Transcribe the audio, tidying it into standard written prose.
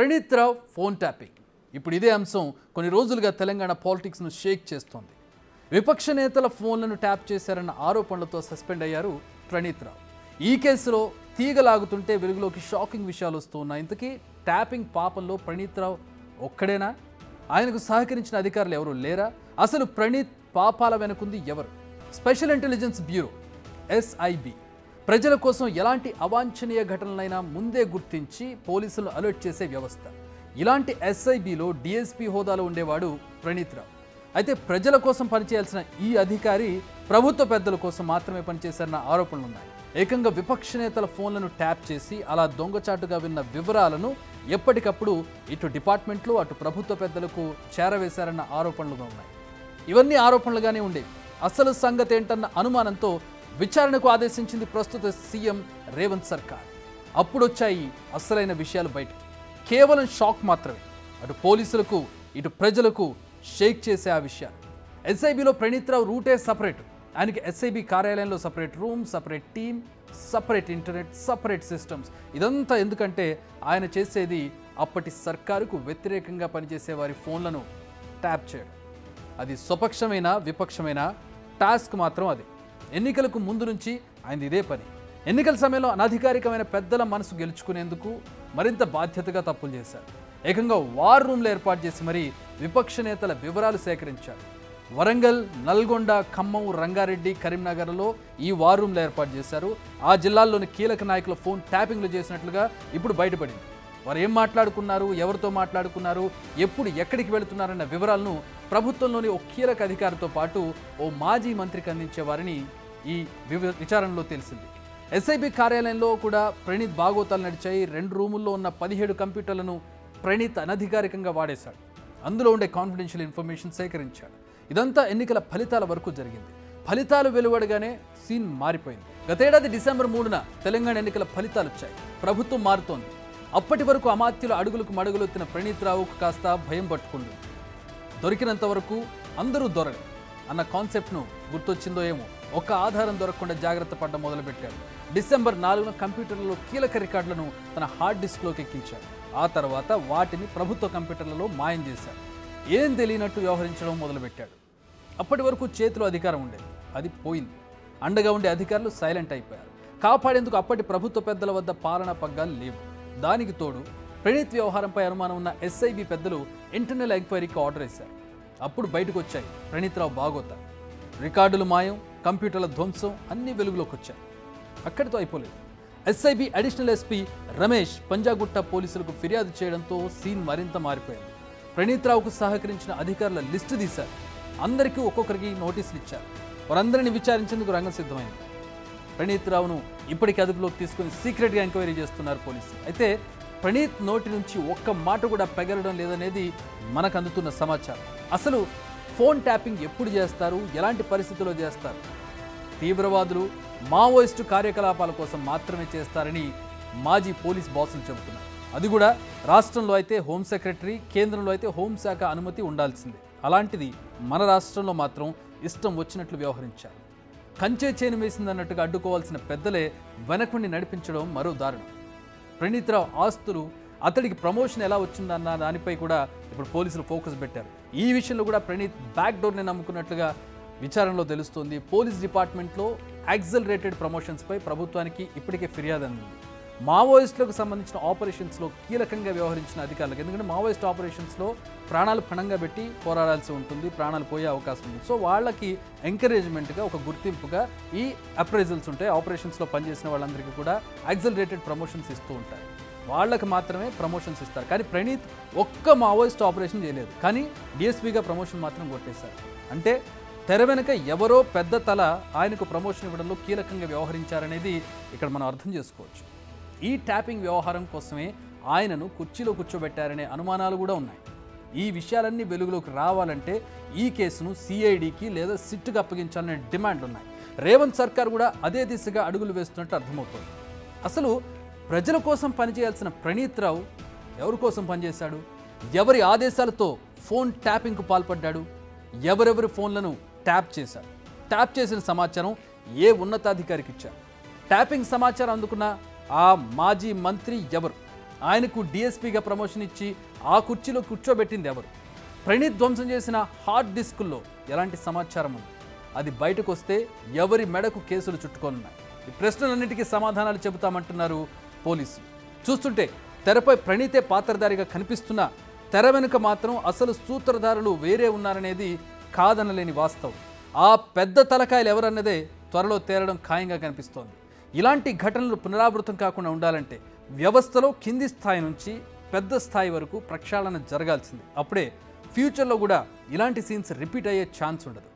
ప్రణీత్ రావు phone tapping. ఇప్పుడు ఇదే అంశం కొన్ని రోజులుగా తెలంగాణ పాలిటిక్స్ను షేక్ చేస్తోంది. విపక్ష నేతల ఫోన్లను ట్యాప్ చేశారన్న ఆరోపణలతో సస్పెండ్ అయ్యారు ప్రణీత్ రావు. ఈ కేసులో తీగలాగుతుంటే వెలుగులోకి షాకింగ్ విషయాలు వస్తూ ఉన్నాయి. ఇంతకీ ట్యాపింగ్ పాపంలో ప్రణీత్ రావు ఒక్కడేనా? ఆయనకు సహకరించిన అధికారులు ఎవరు లేరా? అసలు ప్రణీత్ పాపాల వెనుకుంది ఎవరు? స్పెషల్ ఇంటెలిజెన్స్ బ్యూరో SIB ప్రజల కోసం ఎలాంటి అవాంఛనీయ ఘటనలైనా ముందే గుర్తించి పోలీసులను అలర్ట్ చేసే వ్యవస్థ. ఇలాంటి SIBలో DSP హోదాలో ఉండేవాడు ప్రణీత్ రావు. అయితే ప్రజల కోసం పనిచేయాల్సిన ఈ అధికారి ప్రభుత్వ పెద్దల కోసం మాత్రమే పనిచేశారన్న ఆరోపణలు ఉన్నాయి. ఏకంగా విపక్ష నేతల ఫోన్లను ట్యాప్ చేసి అలా దొంగచాటుగా విన్న వివరాలను ఎప్పటికప్పుడు ఇటు డిపార్ట్మెంట్లు అటు ప్రభుత్వ పెద్దలకు చేరవేశారన్న ఆరోపణలుగా ఉన్నాయి. ఇవన్నీ ఆరోపణలుగానే ఉండేవి. అసలు సంగతి ఏంటన్న అనుమానంతో విచారణకు ఆదేశించింది ప్రస్తుత సీఎం రేవంత్ సర్కార్. అప్పుడు వచ్చాయి అసలైన విషయాలు బయటకు. కేవలం షాక్ మాత్రమే. అటు పోలీసులకు ఇటు ప్రజలకు షేక్ చేసే ఆ విషయాలు. SIBలో ప్రణీత్ రావు రూటే సపరేట్. ఆయనకి SIB కార్యాలయంలో separate room, separate team, separate internet, separate systems. ఇదంతా ఎందుకంటే ఆయన చేసేది అప్పటి సర్కారుకు వ్యతిరేకంగా పనిచేసే వారి ఫోన్లను ట్యాప్ చేయడం. అది స్వపక్షమైన విపక్షమైన టాస్క్ మాత్రం అది. ఎన్నికలకు ముందు నుంచి ఆయనది ఇదే పని. ఎన్నికల సమయంలో అనధికారికమైన పెద్దల మనసు గెలుచుకునేందుకు మరింత బాధ్యతగా తప్పులు చేశారు. ఏకంగా వార్ రూమ్లు ఏర్పాటు చేసి మరీ విపక్ష నేతల వివరాలు సేకరించారు. వరంగల్, నల్గొండ, ఖమ్మం, రంగారెడ్డి, కరీంనగర్లో ఈ వార్ రూమ్లు ఏర్పాటు చేశారు. ఆ జిల్లాల్లోని కీలక నాయకుల ఫోన్ ట్యాపింగ్లు చేసినట్లుగా ఇప్పుడు బయటపడింది. వారు ఏం మాట్లాడుకున్నారు, ఎవరితో మాట్లాడుకున్నారు, ఎప్పుడు ఎక్కడికి వెళుతున్నారన్న వివరాలను ప్రభుత్వంలోని ఓ కీలక అధికారితో పాటు ఓ మాజీ మంత్రికి అందించే వారిని ఈ విచారణలో తెలిసింది. SIB కార్యాలయంలో కూడా ప్రణీత్ బాగోతాలు నడిచాయి. 2 రూముల్లో ఉన్న 17 కంప్యూటర్లను ప్రణీత్ అనధికారికంగా వాడేశాడు. అందులో ఉండే కాన్ఫిడెన్షియల్ ఇన్ఫర్మేషన్ సేకరించాడు. ఇదంతా ఎన్నికల ఫలితాల వరకు జరిగింది. ఫలితాలు వెలువడగానే సీన్ మారిపోయింది. గతేడాది డిసెంబర్ 3న తెలంగాణ ఎన్నికల ఫలితాలు వచ్చాయి. ప్రభుత్వం మారుతోంది. అప్పటి వరకు అమాత్యుల అడుగులకు మడుగులొత్తిన ప్రణీత్ రావుకు కాస్త భయం పట్టుకుంది. దొరికినంత వరకు అందరూ దొరలే అన్న కాన్సెప్ట్ను గుర్తొచ్చిందో ఏమో. ఒక్క ఆధారం దొరకకుండా జాగ్రత్త పడ్డ మొదలుపెట్టాడు. డిసెంబర్ 4న కంప్యూటర్లలో కీలక రికార్డులను తన హార్డ్ డిస్క్లోకి ఎక్కించాడు. ఆ తర్వాత వాటిని ప్రభుత్వ కంప్యూటర్లలో మాయం చేశాడు. ఏం తెలియనట్టు వ్యవహరించడం మొదలుపెట్టాడు. అప్పటి వరకు చేతిలో అధికారం ఉండేది, అది పోయింది. అండగా ఉండే అధికారులు సైలెంట్ అయిపోయారు. కాపాడేందుకు అప్పటి ప్రభుత్వ పెద్దల వద్ద పాలనా పగ్గాలు లేవు. దానికి తోడు ప్రణీత్ వ్యవహారంపై అనుమానం ఉన్న SIB పెద్దలు ఇంటర్నల్ ఎంక్వైరీకి ఆర్డర్ వేశారు. అప్పుడు బయటకు వచ్చాయి ప్రణీత్ రావు బాగోతా. రికార్డులు మాయం, కంప్యూటర్ల ధ్వంసం అన్నీ వెలుగులోకి వచ్చాయి. అక్కడితో అయిపోలేదు. SIB additional SP Ramesh Panjagutta పోలీసులకు ఫిర్యాదు చేయడంతో సీన్ మరింత మారిపోయింది. ప్రణీత్ రావుకు సహకరించిన అధికారుల లిస్టు తీశారు. అందరికీ ఒక్కొక్కరికి నోటీసులు ఇచ్చారు. వారందరినీ విచారించేందుకు రంగం సిద్ధమైంది. ప్రణీత్ రావును ఇప్పటికీ అదుపులోకి తీసుకుని సీక్రెట్గా ఎంక్వైరీ చేస్తున్నారు పోలీసులు. అయితే ప్రణీత్ నోటి నుంచి ఒక్క మాట కూడా పెగలడం లేదనేది మనకు అందుతున్న సమాచారం. అసలు ఫోన్ ట్యాపింగ్ ఎప్పుడు చేస్తారు, ఎలాంటి పరిస్థితుల్లో చేస్తారు? తీవ్రవాదులు, మావోయిస్టు కార్యకలాపాల కోసం మాత్రమే చేస్తారని మాజీ పోలీస్ బాసులు చెబుతున్నారు. అది కూడా రాష్ట్రంలో అయితే హోం సెక్రటరీ, కేంద్రంలో అయితే హోంశాఖ అనుమతి ఉండాల్సిందే. అలాంటిది మన రాష్ట్రంలో మాత్రం ఇష్టం వచ్చినట్లు వ్యవహరించారు. కంచే చేను వేసిందన్నట్టుగా అడ్డుకోవాల్సిన పెద్దలే వెనకుండి నడిపించడం మరో దారుణం. ప్రణీత్ రావు ఆస్తులు, అతడికి ప్రమోషన్ ఎలా వచ్చిందన్న దానిపై కూడా ఇప్పుడు పోలీసులు ఫోకస్ పెట్టారు. ఈ విషయంలో కూడా ప్రణీత్ బ్యాక్ డోర్ని నమ్ముకున్నట్లుగా విచారణలో తెలుస్తోంది. పోలీస్ డిపార్ట్మెంట్లో యాక్సలరేటెడ్ ప్రమోషన్స్పై ప్రభుత్వానికి ఇప్పటికే ఫిర్యాదు అందింది. మావోయిస్టులకు సంబంధించిన ఆపరేషన్స్లో కీలకంగా వ్యవహరించిన అధికారులకు, ఎందుకంటే మావోయిస్ట్ ఆపరేషన్స్లో ప్రాణాలు పణంగా పెట్టి పోరాడాల్సి ఉంటుంది, ప్రాణాలు పోయే అవకాశం ఉంది. సో వాళ్ళకి ఎంకరేజ్మెంట్గా, ఒక గుర్తింపుగా ఈ అప్రైజల్స్ ఉంటాయి. ఆపరేషన్స్లో పనిచేసిన వాళ్ళందరికీ కూడా యాక్సలరేటెడ్ ప్రమోషన్స్ ఇస్తూ ఉంటారు. వాళ్ళకి మాత్రమే ప్రమోషన్స్ ఇస్తారు. కానీ ప్రణీత్ ఒక్క మావోయిస్ట్ ఆపరేషన్ చేయలేదు, కానీ DSPగా ప్రమోషన్ మాత్రం కొట్టేశారు. అంటే తెర వెనుక ఎవరో పెద్ద తల ఆయనకు ప్రమోషన్ ఇవ్వడంలో కీలకంగా వ్యవహరించారనేది ఇక్కడ మనం అర్థం చేసుకోవచ్చు. ఈ ట్యాపింగ్ వ్యవహారం కోసమే ఆయనను కుర్చీలో కూర్చోబెట్టారనే అనుమానాలు కూడా ఉన్నాయి. ఈ విషయాలన్నీ వెలుగులోకి రావాలంటే ఈ కేసును CIDకి లేదా సిట్కి అప్పగించాలనే డిమాండ్లు ఉన్నాయి. రేవంత్ సర్కార్ కూడా అదే దిశగా అడుగులు వేస్తున్నట్టు అర్థమవుతుంది. అసలు ప్రజల కోసం పనిచేయాల్సిన ప్రణీత్ రావు ఎవరి కోసం పనిచేశాడు? ఎవరి ఆదేశాలతో ఫోన్ ట్యాపింగ్కు పాల్పడ్డాడు? ఎవరెవరి ఫోన్లను ట్యాప్ చేశాడు? ట్యాప్ చేసిన సమాచారం ఏ ఉన్నతాధికారికి ఇచ్చారు? ట్యాపింగ్ సమాచారం అందుకున్న ఆ మాజీ మంత్రి ఎవరు? ఆయనకు డీఎస్పీగా ప్రమోషన్ ఇచ్చి ఆ కుర్చీలో కూర్చోబెట్టింది ఎవరు? ప్రణీత్ ధ్వంసం చేసిన హార్డ్ డిస్కుల్లో ఎలాంటి సమాచారం ఉంది? అది బయటకు వస్తే ఎవరి మెడకు కేసులు చుట్టుకోనున్నాయి? ఈ ప్రశ్నలన్నిటికీ సమాధానాలు చెబుతామంటున్నారు పోలీసులు. చూస్తుంటే తెరపై ప్రణీతే పాత్రధారిగా కనిపిస్తున్నా తెర వెనుక మాత్రం అసలు సూత్రధారులు వేరే ఉన్నారనేది కాదనలేని వాస్తవం. ఆ పెద్ద తలకాయలు ఎవరన్నదే త్వరలో తేలడం ఖాయంగా కనిపిస్తోంది. ఇలాంటి ఘటనలు పునరావృతం కాకుండా ఉండాలంటే వ్యవస్థలో కింది స్థాయి నుంచి పెద్ద స్థాయి వరకు ప్రక్షాళన జరగాల్సింది. అప్పుడే ఫ్యూచర్లో కూడా ఇలాంటి సీన్స్ రిపీట్ అయ్యే ఛాన్స్ ఉండదు.